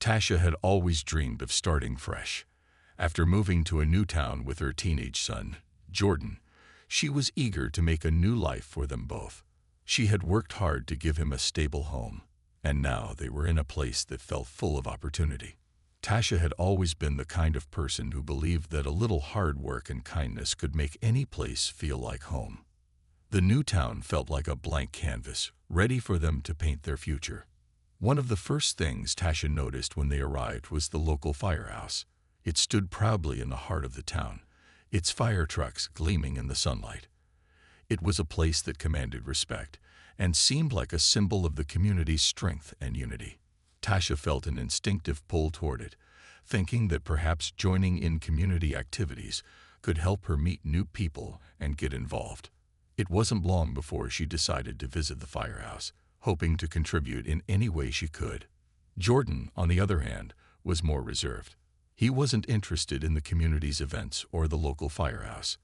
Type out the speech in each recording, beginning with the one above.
Tasha had always dreamed of starting fresh. After moving to a new town with her teenage son, Jordan, she was eager to make a new life for them both. She had worked hard to give him a stable home, and now they were in a place that felt full of opportunity. Tasha had always been the kind of person who believed that a little hard work and kindness could make any place feel like home. The new town felt like a blank canvas, ready for them to paint their future. One of the first things Tasha noticed when they arrived was the local firehouse. It stood proudly in the heart of the town, its fire trucks gleaming in the sunlight. It was a place that commanded respect and seemed like a symbol of the community's strength and unity. Tasha felt an instinctive pull toward it, thinking that perhaps joining in community activities could help her meet new people and get involved. It wasn't long before she decided to visit the firehouse, hoping to contribute in any way she could. Jordan, on the other hand, was more reserved. He wasn't interested in the community's events or the local firehouse.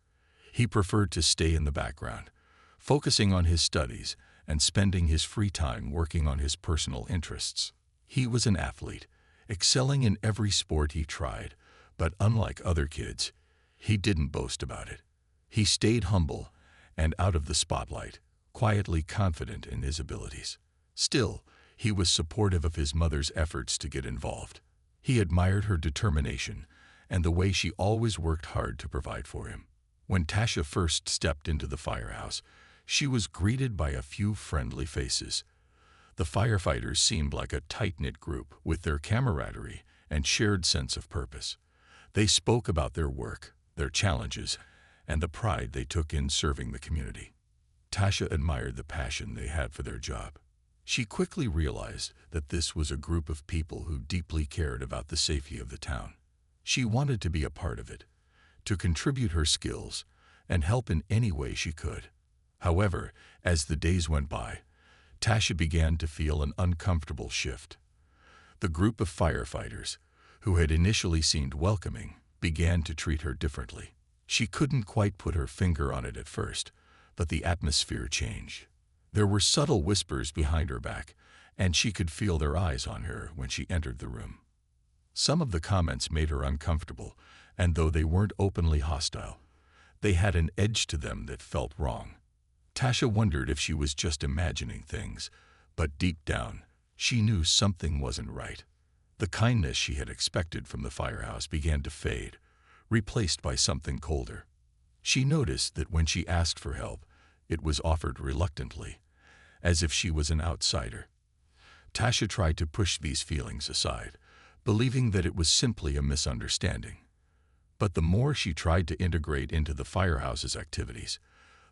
He preferred to stay in the background, focusing on his studies and spending his free time working on his personal interests. He was an athlete, excelling in every sport he tried, but unlike other kids, he didn't boast about it. He stayed humble and out of the spotlight, quietly confident in his abilities. Still, he was supportive of his mother's efforts to get involved. He admired her determination and the way she always worked hard to provide for him. When Tasha first stepped into the firehouse, she was greeted by a few friendly faces. The firefighters seemed like a tight-knit group with their camaraderie and shared sense of purpose. They spoke about their work, their challenges, and the pride they took in serving the community. Tasha admired the passion they had for their job. She quickly realized that this was a group of people who deeply cared about the safety of the town. She wanted to be a part of it, to contribute her skills, and help in any way she could. However, as the days went by, Tasha began to feel an uncomfortable shift. The group of firefighters, who had initially seemed welcoming, began to treat her differently. She couldn't quite put her finger on it at first, but the atmosphere changed. There were subtle whispers behind her back, and she could feel their eyes on her when she entered the room. Some of the comments made her uncomfortable, and though they weren't openly hostile, they had an edge to them that felt wrong. Tasha wondered if she was just imagining things, but deep down, she knew something wasn't right. The kindness she had expected from the firehouse began to fade, replaced by something colder. She noticed that when she asked for help, it was offered reluctantly, as if she was an outsider. Tasha tried to push these feelings aside, believing that it was simply a misunderstanding. But the more she tried to integrate into the firehouse's activities,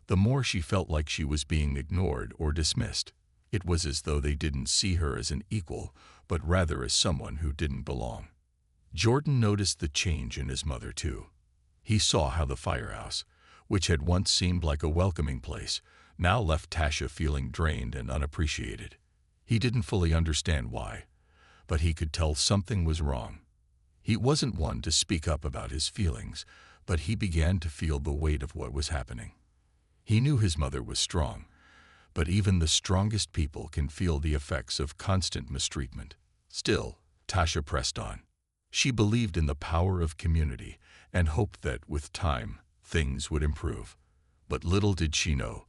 the more she felt like she was being ignored or dismissed. It was as though they didn't see her as an equal, but rather as someone who didn't belong. Jordan noticed the change in his mother, too. He saw how the firehouse, which had once seemed like a welcoming place, now left Tasha feeling drained and unappreciated. He didn't fully understand why, but he could tell something was wrong. He wasn't one to speak up about his feelings, but he began to feel the weight of what was happening. He knew his mother was strong, but even the strongest people can feel the effects of constant mistreatment. Still, Tasha pressed on. She believed in the power of community and hoped that, with time, things would improve. But little did she know,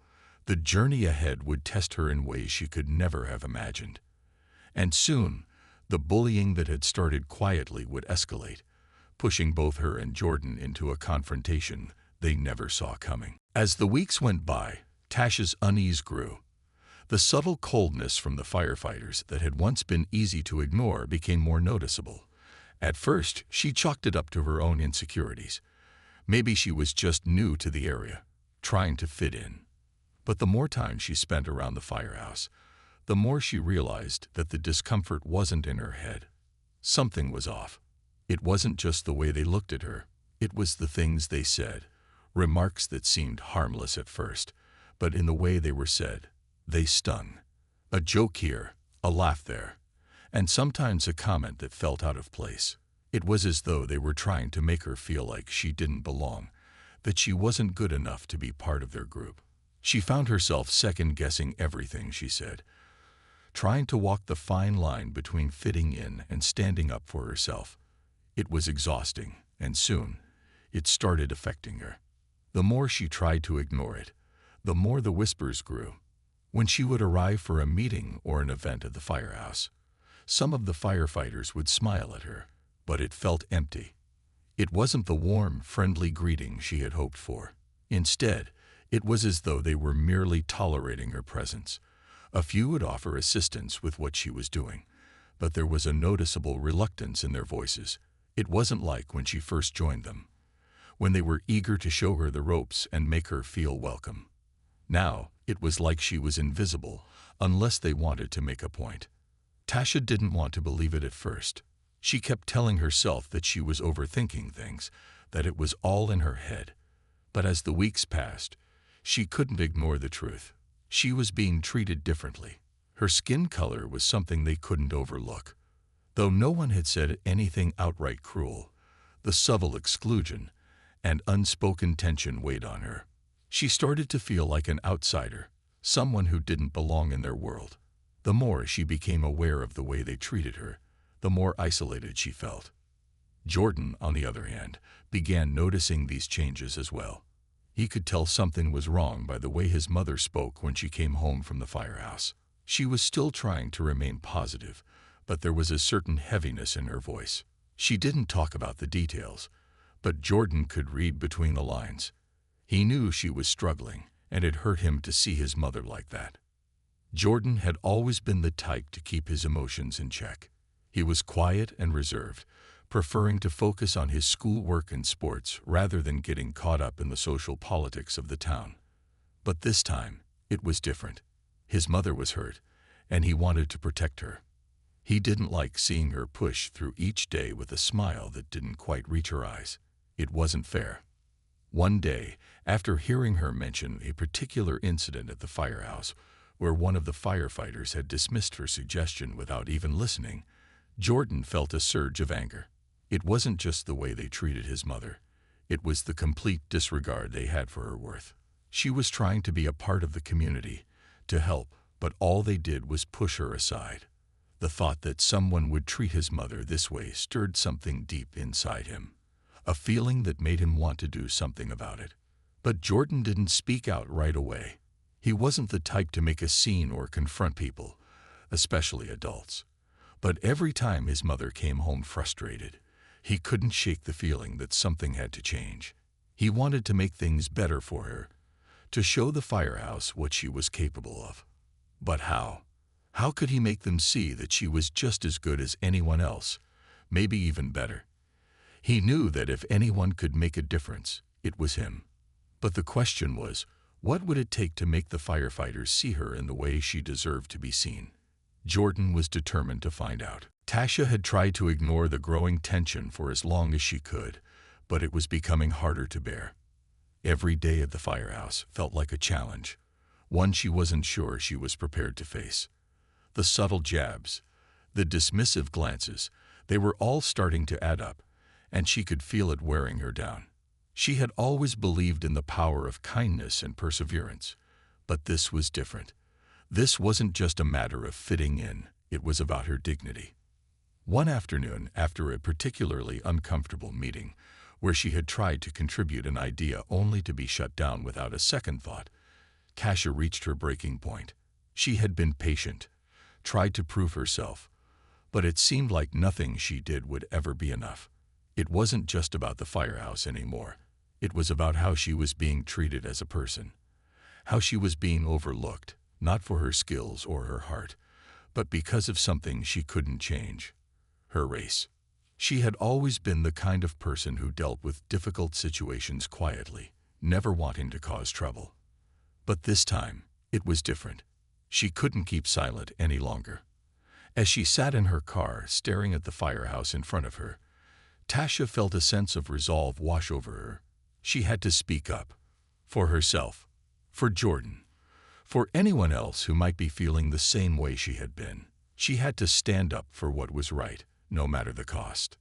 the journey ahead would test her in ways she could never have imagined. And soon, the bullying that had started quietly would escalate, pushing both her and Jordan into a confrontation they never saw coming. As the weeks went by, Tasha's unease grew. The subtle coldness from the firefighters that had once been easy to ignore became more noticeable. At first, she chalked it up to her own insecurities. Maybe she was just new to the area, trying to fit in. But the more time she spent around the firehouse, the more she realized that the discomfort wasn't in her head. Something was off. It wasn't just the way they looked at her. It was the things they said, remarks that seemed harmless at first, but in the way they were said, they stung. A joke here, a laugh there, and sometimes a comment that felt out of place. It was as though they were trying to make her feel like she didn't belong, that she wasn't good enough to be part of their group. She found herself second-guessing everything she said, trying to walk the fine line between fitting in and standing up for herself. It was exhausting, and soon, it started affecting her. The more she tried to ignore it, the more the whispers grew. When she would arrive for a meeting or an event at the firehouse, some of the firefighters would smile at her, but it felt empty. It wasn't the warm, friendly greeting she had hoped for. Instead, it was as though they were merely tolerating her presence. A few would offer assistance with what she was doing, but there was a noticeable reluctance in their voices. It wasn't like when she first joined them, when they were eager to show her the ropes and make her feel welcome. Now, it was like she was invisible, unless they wanted to make a point. Tasha didn't want to believe it at first. She kept telling herself that she was overthinking things, that it was all in her head. But as the weeks passed, she couldn't ignore the truth. She was being treated differently. Her skin color was something they couldn't overlook. Though no one had said anything outright cruel, the subtle exclusion and unspoken tension weighed on her. She started to feel like an outsider, someone who didn't belong in their world. The more she became aware of the way they treated her, the more isolated she felt. Jordan, on the other hand, began noticing these changes as well. He could tell something was wrong by the way his mother spoke when she came home from the firehouse. She was still trying to remain positive, but there was a certain heaviness in her voice. She didn't talk about the details, but Jordan could read between the lines. He knew she was struggling, and it hurt him to see his mother like that. Jordan had always been the type to keep his emotions in check. He was quiet and reserved, preferring to focus on his schoolwork and sports rather than getting caught up in the social politics of the town. But this time, it was different. His mother was hurt, and he wanted to protect her. He didn't like seeing her push through each day with a smile that didn't quite reach her eyes. It wasn't fair. One day, after hearing her mention a particular incident at the firehouse where one of the firefighters had dismissed her suggestion without even listening, Jordan felt a surge of anger. It wasn't just the way they treated his mother. It was the complete disregard they had for her worth. She was trying to be a part of the community, to help, but all they did was push her aside. The thought that someone would treat his mother this way stirred something deep inside him, a feeling that made him want to do something about it. But Jordan didn't speak out right away. He wasn't the type to make a scene or confront people, especially adults. But every time his mother came home frustrated, he couldn't shake the feeling that something had to change. He wanted to make things better for her, to show the firehouse what she was capable of. But how? How could he make them see that she was just as good as anyone else, maybe even better? He knew that if anyone could make a difference, it was him. But the question was, what would it take to make the firefighters see her in the way she deserved to be seen? Jordan was determined to find out. Tasha had tried to ignore the growing tension for as long as she could, but it was becoming harder to bear. Every day at the firehouse felt like a challenge, one she wasn't sure she was prepared to face. The subtle jabs, the dismissive glances, they were all starting to add up, and she could feel it wearing her down. She had always believed in the power of kindness and perseverance, but this was different. This wasn't just a matter of fitting in, it was about her dignity. One afternoon, after a particularly uncomfortable meeting, where she had tried to contribute an idea only to be shut down without a second thought, Tasha reached her breaking point. She had been patient, tried to prove herself, but it seemed like nothing she did would ever be enough. It wasn't just about the firehouse anymore. It was about how she was being treated as a person, how she was being overlooked, not for her skills or her heart, but because of something she couldn't change: her race. She had always been the kind of person who dealt with difficult situations quietly, never wanting to cause trouble. But this time, it was different. She couldn't keep silent any longer. As she sat in her car, staring at the firehouse in front of her, Tasha felt a sense of resolve wash over her. She had to speak up. For herself, for Jordan, for anyone else who might be feeling the same way she had been. She had to stand up for what was right, no matter the cost.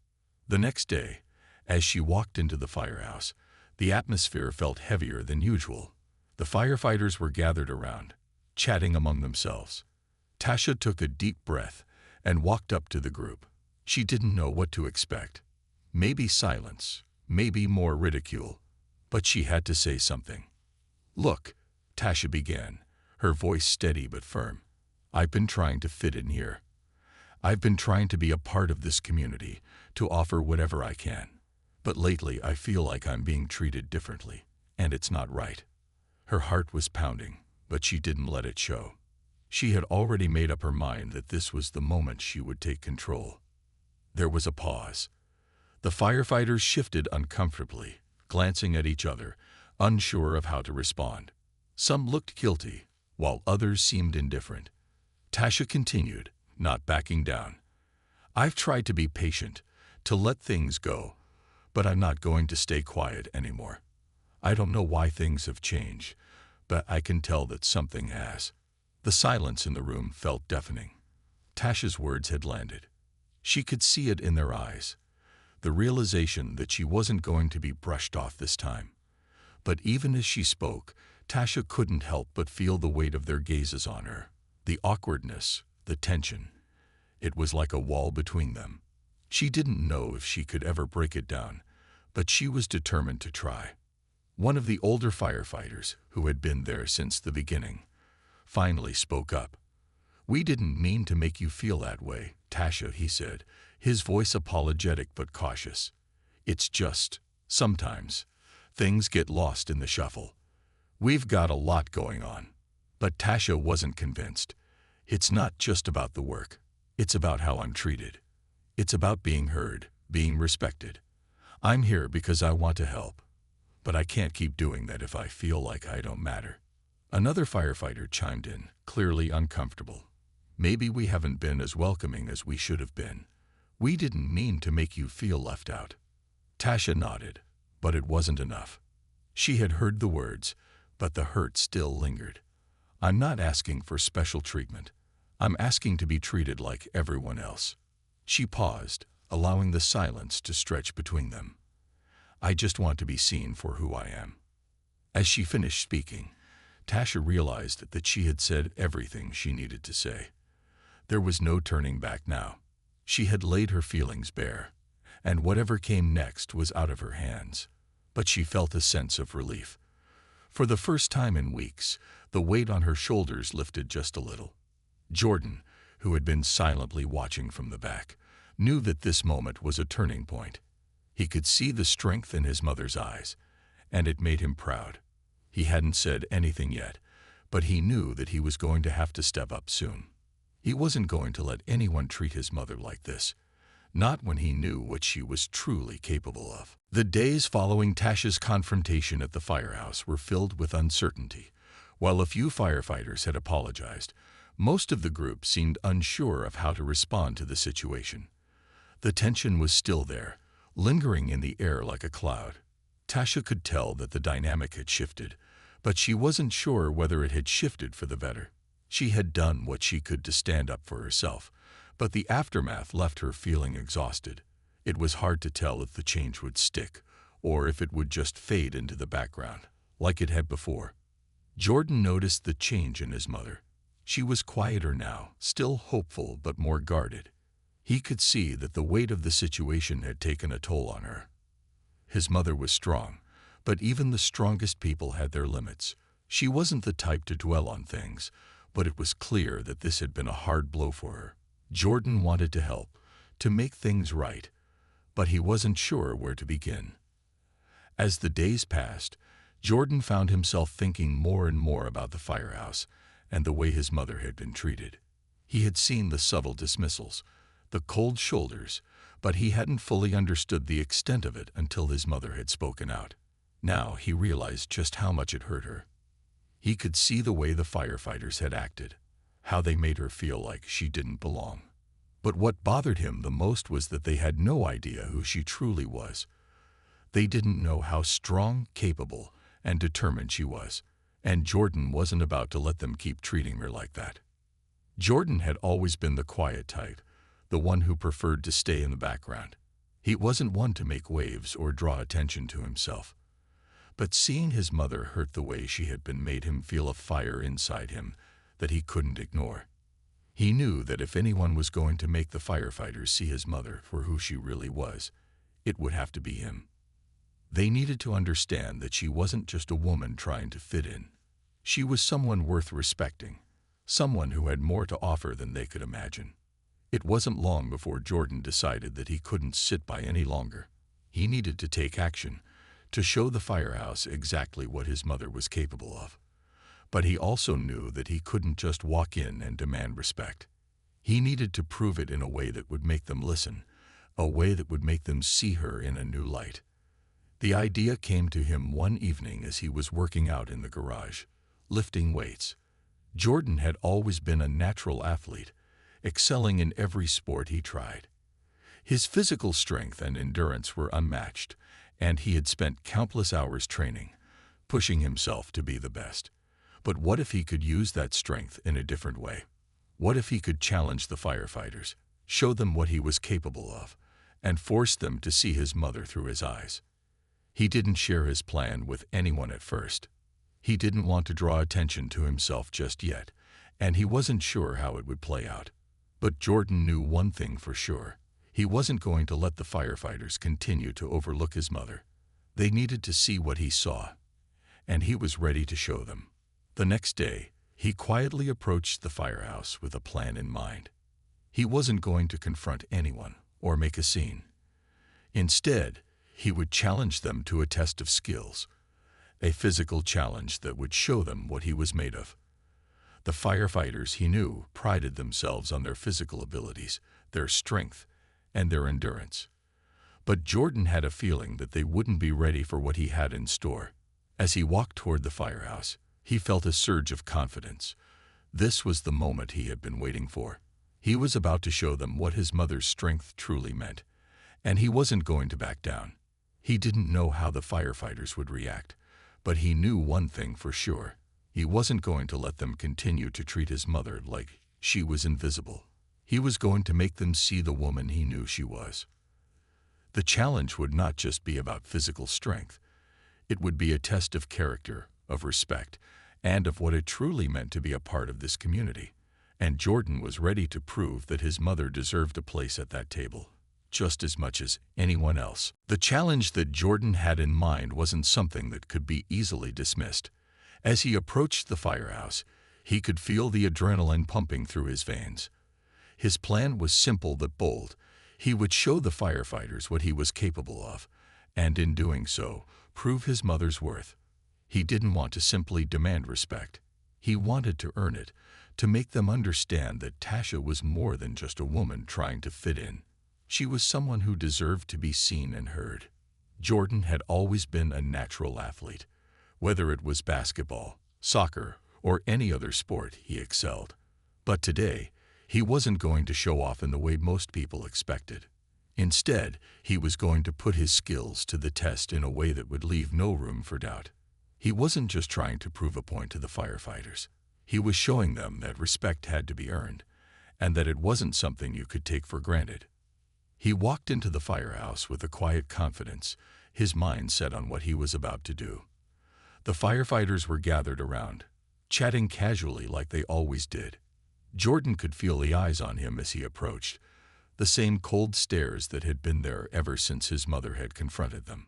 The next day, as she walked into the firehouse, the atmosphere felt heavier than usual. The firefighters were gathered around, chatting among themselves. Tasha took a deep breath and walked up to the group. She didn't know what to expect. Maybe silence, maybe more ridicule, but she had to say something. "Look," Tasha began, her voice steady but firm. "I've been trying to fit in here. I've been trying to be a part of this community, to offer whatever I can. But lately I feel like I'm being treated differently, and it's not right." Her heart was pounding, but she didn't let it show. She had already made up her mind that this was the moment she would take control. There was a pause. The firefighters shifted uncomfortably, glancing at each other, unsure of how to respond. Some looked guilty, while others seemed indifferent. Tasha continued, not backing down. "I've tried to be patient, to let things go, but I'm not going to stay quiet anymore. I don't know why things have changed, but I can tell that something has." The silence in the room felt deafening. Tasha's words had landed. She could see it in their eyes, the realization that she wasn't going to be brushed off this time. But even as she spoke, Tasha couldn't help but feel the weight of their gazes on her. The awkwardness, the tension. It was like a wall between them. She didn't know if she could ever break it down, but she was determined to try. One of the older firefighters, who had been there since the beginning, finally spoke up. "We didn't mean to make you feel that way, Tasha," he said, his voice apologetic but cautious. "It's just, sometimes, things get lost in the shuffle. We've got a lot going on." But Tasha wasn't convinced. "It's not just about the work. It's about how I'm treated. It's about being heard, being respected. I'm here because I want to help, but I can't keep doing that if I feel like I don't matter." Another firefighter chimed in, clearly uncomfortable. "Maybe we haven't been as welcoming as we should have been. We didn't mean to make you feel left out." Tasha nodded, but it wasn't enough. She had heard the words, but the hurt still lingered. "I'm not asking for special treatment. I'm asking to be treated like everyone else." She paused, allowing the silence to stretch between them. "I just want to be seen for who I am." As she finished speaking, Tasha realized that she had said everything she needed to say. There was no turning back now. She had laid her feelings bare, and whatever came next was out of her hands. But she felt a sense of relief. For the first time in weeks, the weight on her shoulders lifted just a little. Jordan, who had been silently watching from the back, knew that this moment was a turning point. He could see the strength in his mother's eyes, and it made him proud. He hadn't said anything yet, but he knew that he was going to have to step up soon. He wasn't going to let anyone treat his mother like this, not when he knew what she was truly capable of. The days following Tasha's confrontation at the firehouse were filled with uncertainty. While a few firefighters had apologized, most of the group seemed unsure of how to respond to the situation. The tension was still there, lingering in the air like a cloud. Tasha could tell that the dynamic had shifted, but she wasn't sure whether it had shifted for the better. She had done what she could to stand up for herself, but the aftermath left her feeling exhausted. It was hard to tell if the change would stick, or if it would just fade into the background, like it had before. Jordan noticed the change in his mother. She was quieter now, still hopeful but more guarded. He could see that the weight of the situation had taken a toll on her. His mother was strong, but even the strongest people had their limits. She wasn't the type to dwell on things, but it was clear that this had been a hard blow for her. Jordan wanted to help, to make things right, but he wasn't sure where to begin. As the days passed, Jordan found himself thinking more and more about the firehouse and the way his mother had been treated. He had seen the subtle dismissals, the cold shoulders, but he hadn't fully understood the extent of it until his mother had spoken out. Now he realized just how much it hurt her. He could see the way the firefighters had acted, how they made her feel like she didn't belong. But what bothered him the most was that they had no idea who she truly was. They didn't know how strong, capable, and determined she was, and Jordan wasn't about to let them keep treating her like that. Jordan had always been the quiet type, the one who preferred to stay in the background. He wasn't one to make waves or draw attention to himself. But seeing his mother hurt the way she had been made him feel a fire inside him that he couldn't ignore. He knew that if anyone was going to make the firefighters see his mother for who she really was, it would have to be him. They needed to understand that she wasn't just a woman trying to fit in. She was someone worth respecting, someone who had more to offer than they could imagine. It wasn't long before Jordan decided that he couldn't sit by any longer. He needed to take action, to show the firehouse exactly what his mother was capable of. But he also knew that he couldn't just walk in and demand respect. He needed to prove it in a way that would make them listen, a way that would make them see her in a new light. The idea came to him one evening as he was working out in the garage, lifting weights. Jordan had always been a natural athlete, excelling in every sport he tried. His physical strength and endurance were unmatched, and he had spent countless hours training, pushing himself to be the best. But what if he could use that strength in a different way? What if he could challenge the firefighters, show them what he was capable of, and force them to see his mother through his eyes? He didn't share his plan with anyone at first. He didn't want to draw attention to himself just yet, and he wasn't sure how it would play out. But Jordan knew one thing for sure. He wasn't going to let the firefighters continue to overlook his mother. They needed to see what he saw, and he was ready to show them. The next day, he quietly approached the firehouse with a plan in mind. He wasn't going to confront anyone or make a scene. Instead, he would challenge them to a test of skills, a physical challenge that would show them what he was made of. The firefighters, he knew, prided themselves on their physical abilities, their strength, and their endurance. But Jordan had a feeling that they wouldn't be ready for what he had in store. As he walked toward the firehouse, he felt a surge of confidence. This was the moment he had been waiting for. He was about to show them what his mother's strength truly meant, and he wasn't going to back down. He didn't know how the firefighters would react, but he knew one thing for sure. He wasn't going to let them continue to treat his mother like she was invisible. He was going to make them see the woman he knew she was. The challenge would not just be about physical strength. It would be a test of character, of respect, and of what it truly meant to be a part of this community. And Jordan was ready to prove that his mother deserved a place at that table, just as much as anyone else. The challenge that Jordan had in mind wasn't something that could be easily dismissed. As he approached the firehouse, he could feel the adrenaline pumping through his veins. His plan was simple but bold. He would show the firefighters what he was capable of, and in doing so, prove his mother's worth. He didn't want to simply demand respect. He wanted to earn it, to make them understand that Tasha was more than just a woman trying to fit in. She was someone who deserved to be seen and heard. Jordan had always been a natural athlete. Whether it was basketball, soccer, or any other sport, he excelled. But today, he wasn't going to show off in the way most people expected. Instead, he was going to put his skills to the test in a way that would leave no room for doubt. He wasn't just trying to prove a point to the firefighters. He was showing them that respect had to be earned, and that it wasn't something you could take for granted. He walked into the firehouse with a quiet confidence, his mind set on what he was about to do. The firefighters were gathered around, chatting casually like they always did. Jordan could feel the eyes on him as he approached, the same cold stares that had been there ever since his mother had confronted them.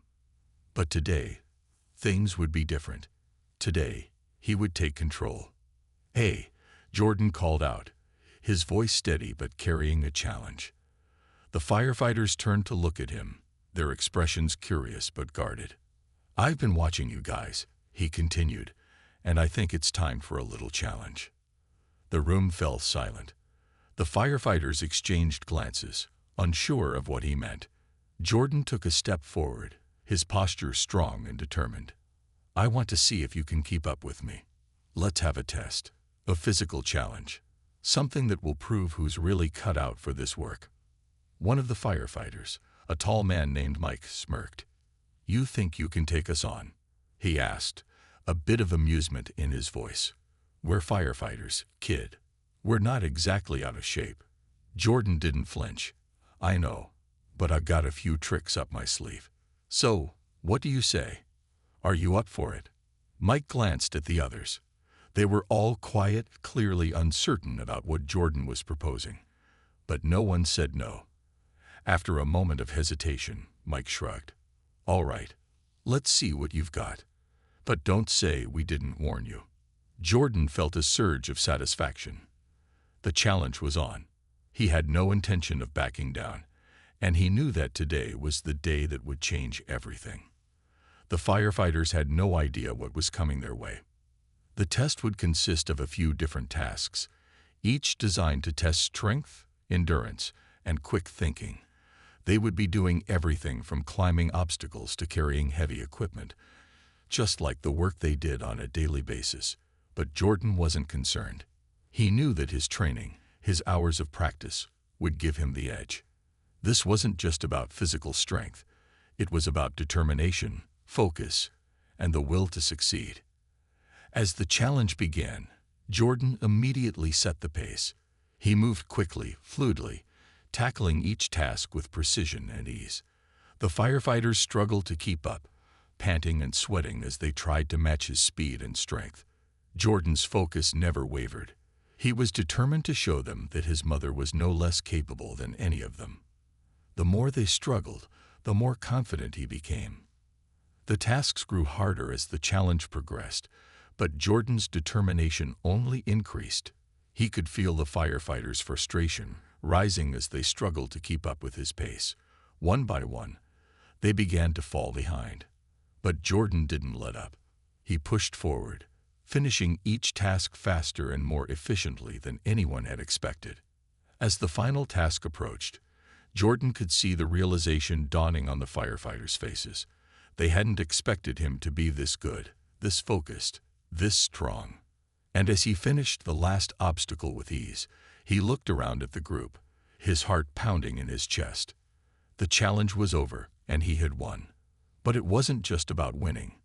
But today, things would be different. Today, he would take control. "Hey," Jordan called out, his voice steady but carrying a challenge. The firefighters turned to look at him, their expressions curious but guarded. "I've been watching you guys," he continued, "and I think it's time for a little challenge." The room fell silent. The firefighters exchanged glances, unsure of what he meant. Jordan took a step forward, his posture strong and determined. "I want to see if you can keep up with me. Let's have a test, a physical challenge, something that will prove who's really cut out for this work." One of the firefighters, a tall man named Mike, smirked. "You think you can take us on?" he asked, a bit of amusement in his voice. "We're firefighters, kid. We're not exactly out of shape." Jordan didn't flinch. "I know, but I've got a few tricks up my sleeve. So, what do you say? Are you up for it?" Mike glanced at the others. They were all quiet, clearly uncertain about what Jordan was proposing. But no one said no. After a moment of hesitation, Mike shrugged. "All right, let's see what you've got. But don't say we didn't warn you." Jordan felt a surge of satisfaction. The challenge was on. He had no intention of backing down, and he knew that today was the day that would change everything. The firefighters had no idea what was coming their way. The test would consist of a few different tasks, each designed to test strength, endurance, and quick thinking. They would be doing everything from climbing obstacles to carrying heavy equipment, just like the work they did on a daily basis. But Jordan wasn't concerned. He knew that his training, his hours of practice, would give him the edge. This wasn't just about physical strength. It was about determination, focus, and the will to succeed. As the challenge began, Jordan immediately set the pace. He moved quickly, fluidly, tackling each task with precision and ease. The firefighters struggled to keep up, panting and sweating as they tried to match his speed and strength. Jordan's focus never wavered. He was determined to show them that his mother was no less capable than any of them. The more they struggled, the more confident he became. The tasks grew harder as the challenge progressed, but Jordan's determination only increased. He could feel the firefighters' frustration rising as they struggled to keep up with his pace. One by one, they began to fall behind. But Jordan didn't let up. He pushed forward, finishing each task faster and more efficiently than anyone had expected. As the final task approached, Jordan could see the realization dawning on the firefighters' faces. They hadn't expected him to be this good, this focused, this strong. And as he finished the last obstacle with ease, he looked around at the group, his heart pounding in his chest. The challenge was over, and he had won. But it wasn't just about winning.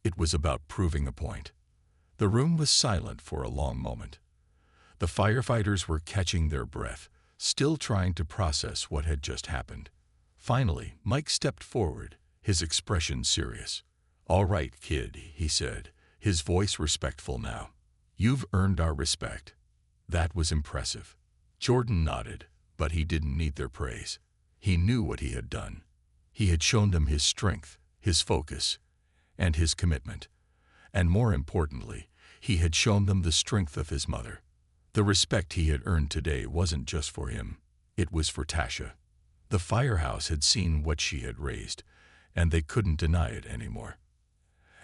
It was about proving a point. The room was silent for a long moment. The firefighters were catching their breath, still trying to process what had just happened. Finally, Mike stepped forward, his expression serious. "All right, kid," he said, his voice respectful now. "You've earned our respect." That was impressive. Jordan nodded, but he didn't need their praise. He knew what he had done. He had shown them his strength, his focus, and his commitment. And more importantly, he had shown them the strength of his mother. The respect he had earned today wasn't just for him. It was for Tasha. The firehouse had seen what she had raised, and they couldn't deny it anymore.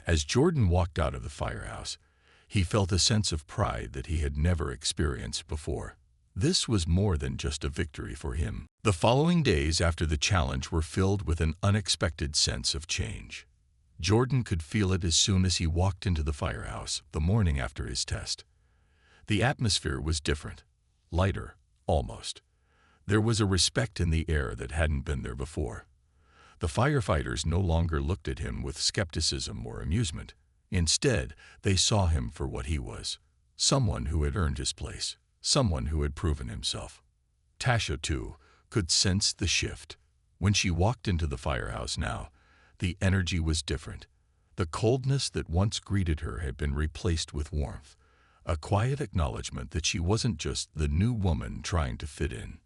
As Jordan walked out of the firehouse, he felt a sense of pride that he had never experienced before. This was more than just a victory for him. The following days after the challenge were filled with an unexpected sense of change. Jordan could feel it as soon as he walked into the firehouse the morning after his test. The atmosphere was different, lighter, almost. There was a respect in the air that hadn't been there before. The firefighters no longer looked at him with skepticism or amusement. Instead, they saw him for what he was, someone who had earned his place, someone who had proven himself. Tasha, too, could sense the shift. When she walked into the firehouse now, the energy was different. The coldness that once greeted her had been replaced with warmth, a quiet acknowledgement that she wasn't just the new woman trying to fit in.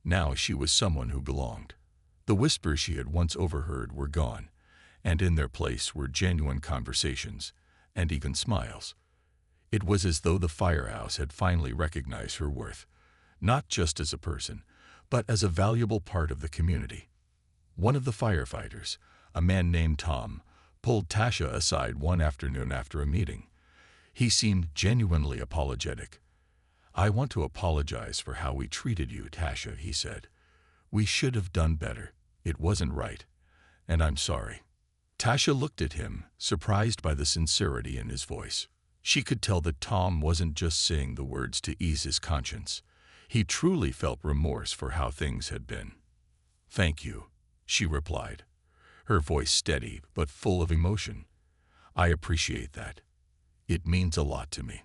Now she was someone who belonged. The whispers she had once overheard were gone, and in their place were genuine conversations, and even smiles. It was as though the firehouse had finally recognized her worth, not just as a person, but as a valuable part of the community. One of the firefighters, a man named Tom, pulled Tasha aside one afternoon after a meeting. He seemed genuinely apologetic. "I want to apologize for how we treated you, Tasha," he said. "We should have done better. It wasn't right. And I'm sorry." Tasha looked at him, surprised by the sincerity in his voice. She could tell that Tom wasn't just saying the words to ease his conscience. He truly felt remorse for how things had been. "Thank you," she replied, her voice steady but full of emotion. "I appreciate that. It means a lot to me."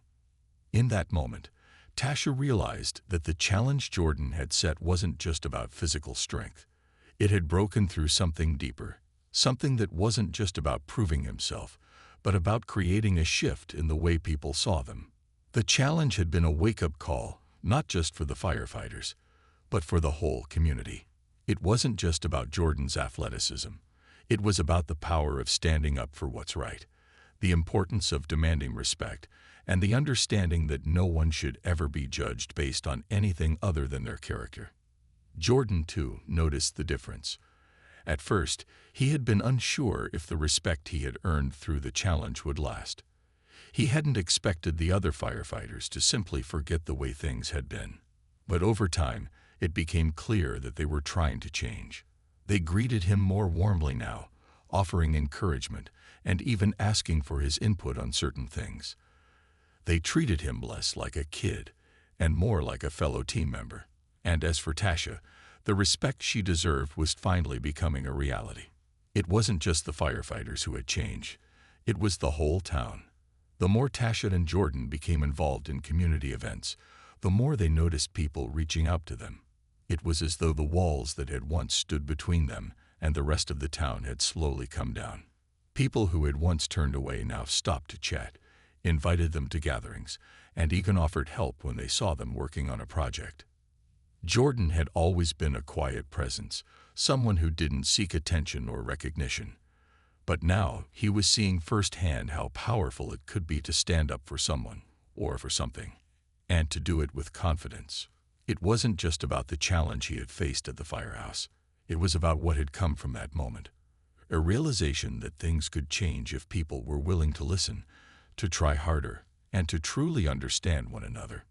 In that moment, Tasha realized that the challenge Jordan had set wasn't just about physical strength. It had broken through something deeper, something that wasn't just about proving himself, but about creating a shift in the way people saw them. The challenge had been a wake-up call, not just for the firefighters, but for the whole community. It wasn't just about Jordan's athleticism. It was about the power of standing up for what's right, the importance of demanding respect, and the understanding that no one should ever be judged based on anything other than their character. Jordan, too, noticed the difference. At first, he had been unsure if the respect he had earned through the challenge would last. He hadn't expected the other firefighters to simply forget the way things had been. But over time, it became clear that they were trying to change. They greeted him more warmly now, offering encouragement and even asking for his input on certain things. They treated him less like a kid and more like a fellow team member. And as for Tasha, the respect she deserved was finally becoming a reality. It wasn't just the firefighters who had changed. It was the whole town. The more Tasha and Jordan became involved in community events, the more they noticed people reaching out to them. It was as though the walls that had once stood between them and the rest of the town had slowly come down. People who had once turned away now stopped to chat, invited them to gatherings, and even offered help when they saw them working on a project. Jordan had always been a quiet presence, someone who didn't seek attention or recognition. But now he was seeing firsthand how powerful it could be to stand up for someone, or for something, and to do it with confidence. It wasn't just about the challenge he had faced at the firehouse. It was about what had come from that moment. A realization that things could change if people were willing to listen, to try harder, and to truly understand one another.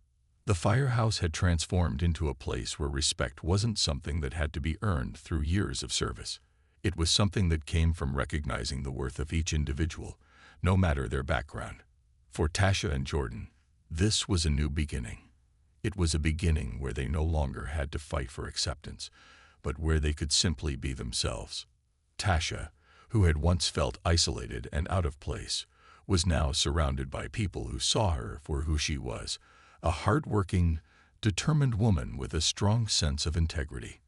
The firehouse had transformed into a place where respect wasn't something that had to be earned through years of service. It was something that came from recognizing the worth of each individual, no matter their background. For Tasha and Jordan, this was a new beginning. It was a beginning where they no longer had to fight for acceptance, but where they could simply be themselves. Tasha, who had once felt isolated and out of place, was now surrounded by people who saw her for who she was, a hard-working, determined woman with a strong sense of integrity.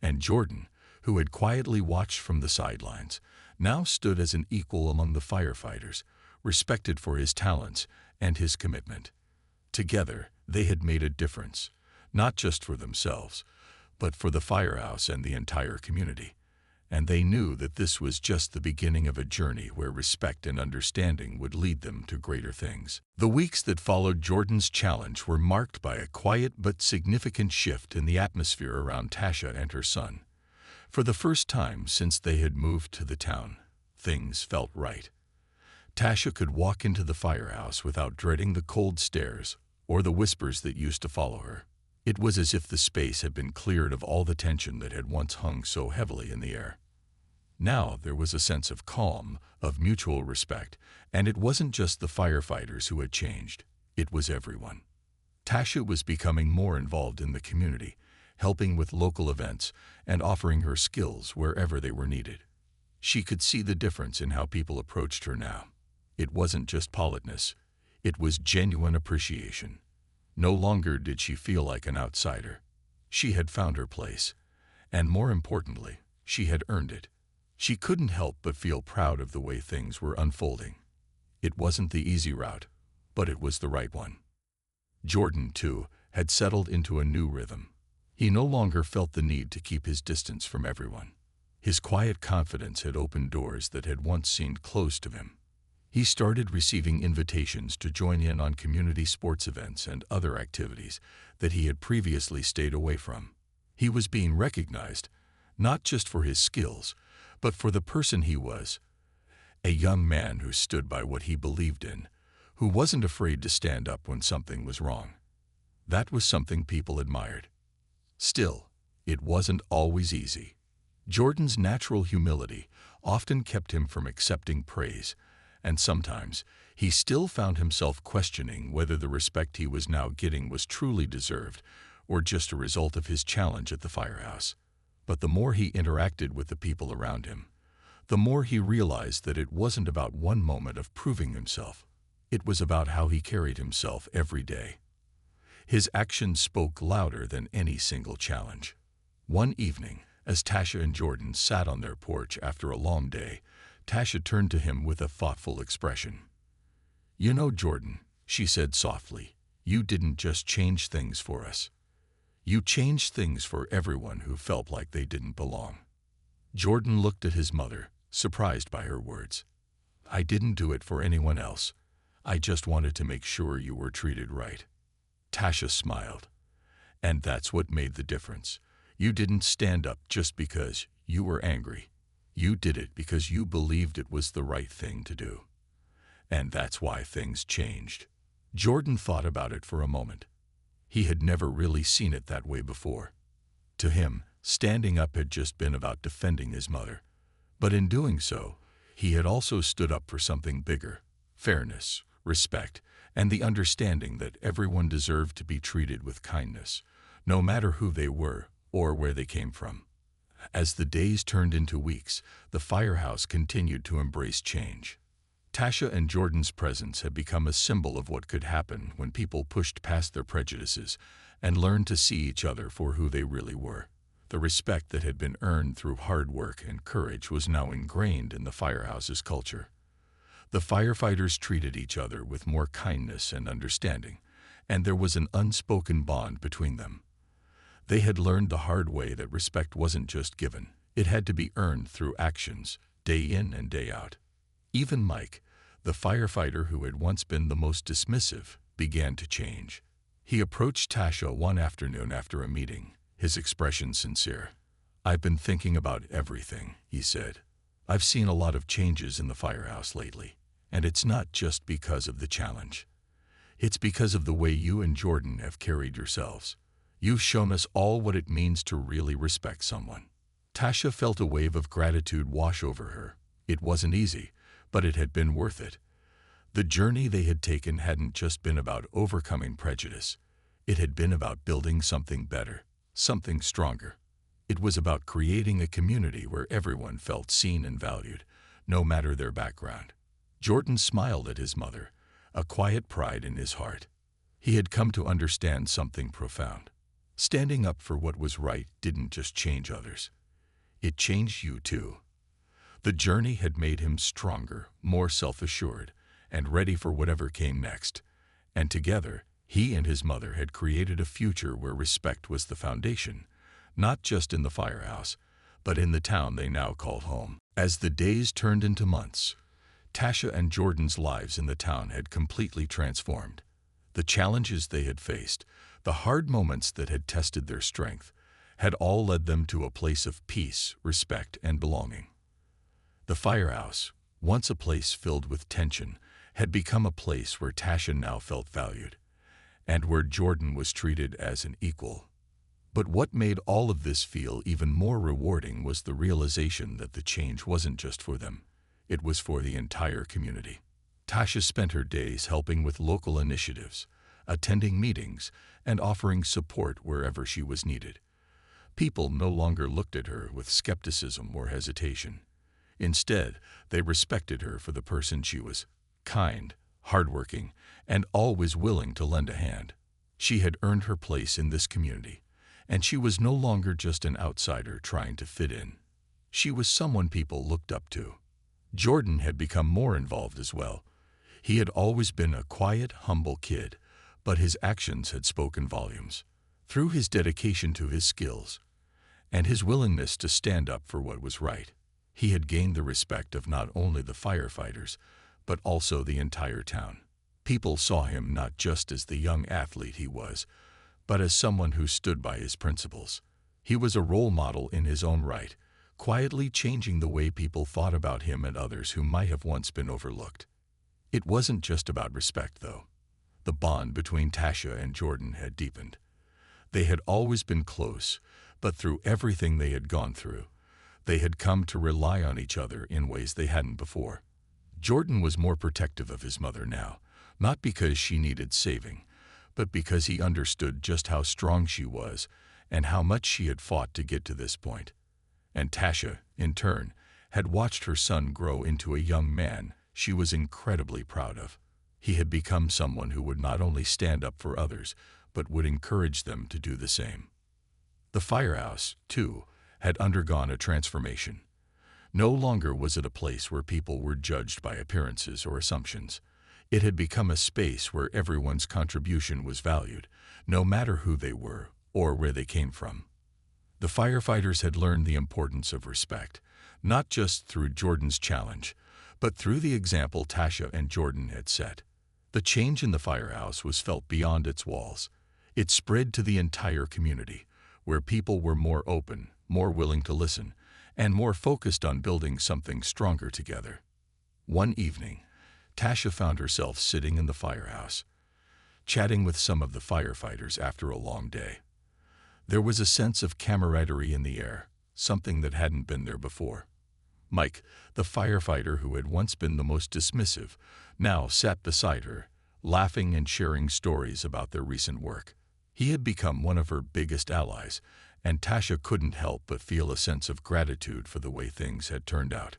And Jordan, who had quietly watched from the sidelines, now stood as an equal among the firefighters, respected for his talents and his commitment. Together, they had made a difference, not just for themselves, but for the firehouse and the entire community. And they knew that this was just the beginning of a journey where respect and understanding would lead them to greater things. The weeks that followed Jordan's challenge were marked by a quiet but significant shift in the atmosphere around Tasha and her son. For the first time since they had moved to the town, things felt right. Tasha could walk into the firehouse without dreading the cold stares or the whispers that used to follow her. It was as if the space had been cleared of all the tension that had once hung so heavily in the air. Now there was a sense of calm, of mutual respect, and it wasn't just the firefighters who had changed. It was everyone. Tasha was becoming more involved in the community, helping with local events and offering her skills wherever they were needed. She could see the difference in how people approached her now. It wasn't just politeness. It was genuine appreciation. No longer did she feel like an outsider. She had found her place, and more importantly, she had earned it. She couldn't help but feel proud of the way things were unfolding. It wasn't the easy route, but it was the right one. Jordan, too, had settled into a new rhythm. He no longer felt the need to keep his distance from everyone. His quiet confidence had opened doors that had once seemed closed to him. He started receiving invitations to join in on community sports events and other activities that he had previously stayed away from. He was being recognized, not just for his skills, but for the person he was, a young man who stood by what he believed in, who wasn't afraid to stand up when something was wrong. That was something people admired. Still, it wasn't always easy. Jordan's natural humility often kept him from accepting praise, and sometimes he still found himself questioning whether the respect he was now getting was truly deserved or just a result of his challenge at the firehouse. But the more he interacted with the people around him, the more he realized that it wasn't about one moment of proving himself. It was about how he carried himself every day. His actions spoke louder than any single challenge. One evening, as Tasha and Jordan sat on their porch after a long day, Tasha turned to him with a thoughtful expression. "You know, Jordan," she said softly, "you didn't just change things for us. You changed things for everyone who felt like they didn't belong." Jordan looked at his mother, surprised by her words. "I didn't do it for anyone else. I just wanted to make sure you were treated right." Tasha smiled. "And that's what made the difference. You didn't stand up just because you were angry. You did it because you believed it was the right thing to do. And that's why things changed." Jordan thought about it for a moment. He had never really seen it that way before. To him, standing up had just been about defending his mother. But in doing so, he had also stood up for something bigger: fairness, respect, and the understanding that everyone deserved to be treated with kindness, no matter who they were or where they came from. As the days turned into weeks, the firehouse continued to embrace change. Tasha and Jordan's presence had become a symbol of what could happen when people pushed past their prejudices and learned to see each other for who they really were. The respect that had been earned through hard work and courage was now ingrained in the firehouse's culture. The firefighters treated each other with more kindness and understanding, and there was an unspoken bond between them. They had learned the hard way that respect wasn't just given, it had to be earned through actions, day in and day out. Even Mike, the firefighter who had once been the most dismissive, began to change. He approached Tasha one afternoon after a meeting, his expression sincere. "I've been thinking about everything," he said. "I've seen a lot of changes in the firehouse lately, and it's not just because of the challenge. It's because of the way you and Jordan have carried yourselves. You've shown us all what it means to really respect someone." Tasha felt a wave of gratitude wash over her. It wasn't easy, but it had been worth it. The journey they had taken hadn't just been about overcoming prejudice. It had been about building something better, something stronger. It was about creating a community where everyone felt seen and valued, no matter their background. Jordan smiled at his mother, a quiet pride in his heart. He had come to understand something profound. Standing up for what was right didn't just change others. It changed you too. The journey had made him stronger, more self-assured, and ready for whatever came next. And together, he and his mother had created a future where respect was the foundation, not just in the firehouse, but in the town they now called home. As the days turned into months, Tasha and Jordan's lives in the town had completely transformed. The challenges they had faced, the hard moments that had tested their strength, had all led them to a place of peace, respect, and belonging. The firehouse, once a place filled with tension, had become a place where Tasha now felt valued, and where Jordan was treated as an equal. But what made all of this feel even more rewarding was the realization that the change wasn't just for them, it was for the entire community. Tasha spent her days helping with local initiatives, attending meetings, and offering support wherever she was needed. People no longer looked at her with skepticism or hesitation. Instead, they respected her for the person she was: kind, hardworking, and always willing to lend a hand. She had earned her place in this community, and she was no longer just an outsider trying to fit in. She was someone people looked up to. Jordan had become more involved as well. He had always been a quiet, humble kid, but his actions had spoken volumes. Through his dedication to his skills and his willingness to stand up for what was right, he had gained the respect of not only the firefighters, but also the entire town. People saw him not just as the young athlete he was, but as someone who stood by his principles. He was a role model in his own right, quietly changing the way people thought about him and others who might have once been overlooked. It wasn't just about respect, though. The bond between Tasha and Jordan had deepened. They had always been close, but through everything they had gone through, they had come to rely on each other in ways they hadn't before. Jordan was more protective of his mother now, not because she needed saving, but because he understood just how strong she was and how much she had fought to get to this point. And Tasha, in turn, had watched her son grow into a young man she was incredibly proud of. He had become someone who would not only stand up for others, but would encourage them to do the same. The firehouse, too, had undergone a transformation. No longer was it a place where people were judged by appearances or assumptions. It had become a space where everyone's contribution was valued, no matter who they were or where they came from. The firefighters had learned the importance of respect, not just through Jordan's challenge, but through the example Tasha and Jordan had set. The change in the firehouse was felt beyond its walls. It spread to the entire community, where people were more open, more willing to listen, and more focused on building something stronger together. One evening, Tasha found herself sitting in the firehouse, chatting with some of the firefighters after a long day. There was a sense of camaraderie in the air, something that hadn't been there before. Mike, the firefighter who had once been the most dismissive, now sat beside her, laughing and sharing stories about their recent work. He had become one of her biggest allies, and Tasha couldn't help but feel a sense of gratitude for the way things had turned out.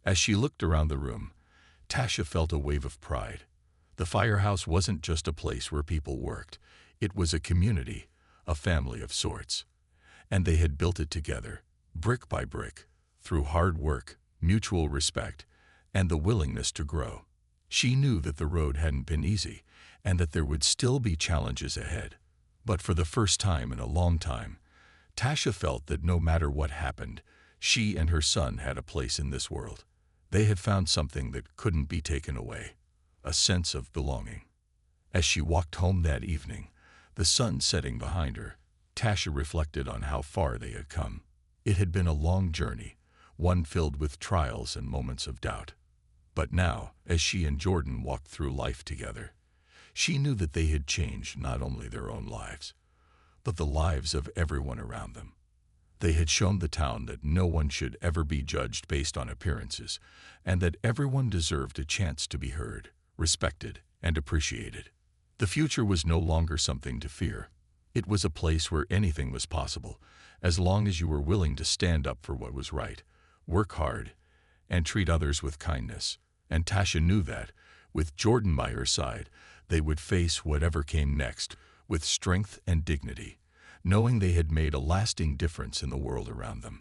As she looked around the room, Tasha felt a wave of pride. The firehouse wasn't just a place where people worked. It was a community, a family of sorts. And they had built it together, brick by brick, through hard work, mutual respect, and the willingness to grow. She knew that the road hadn't been easy, and that there would still be challenges ahead. But for the first time in a long time, Tasha felt that no matter what happened, she and her son had a place in this world. They had found something that couldn't be taken away, a sense of belonging. As she walked home that evening, the sun setting behind her, Tasha reflected on how far they had come. It had been a long journey, one filled with trials and moments of doubt. But now, as she and Jordan walked through life together, she knew that they had changed not only their own lives, but the lives of everyone around them. They had shown the town that no one should ever be judged based on appearances, and that everyone deserved a chance to be heard, respected, and appreciated. The future was no longer something to fear. It was a place where anything was possible, as long as you were willing to stand up for what was right, work hard, and treat others with kindness. And Tasha knew that, with Jordan by her side, they would face whatever came next with strength and dignity, knowing they had made a lasting difference in the world around them.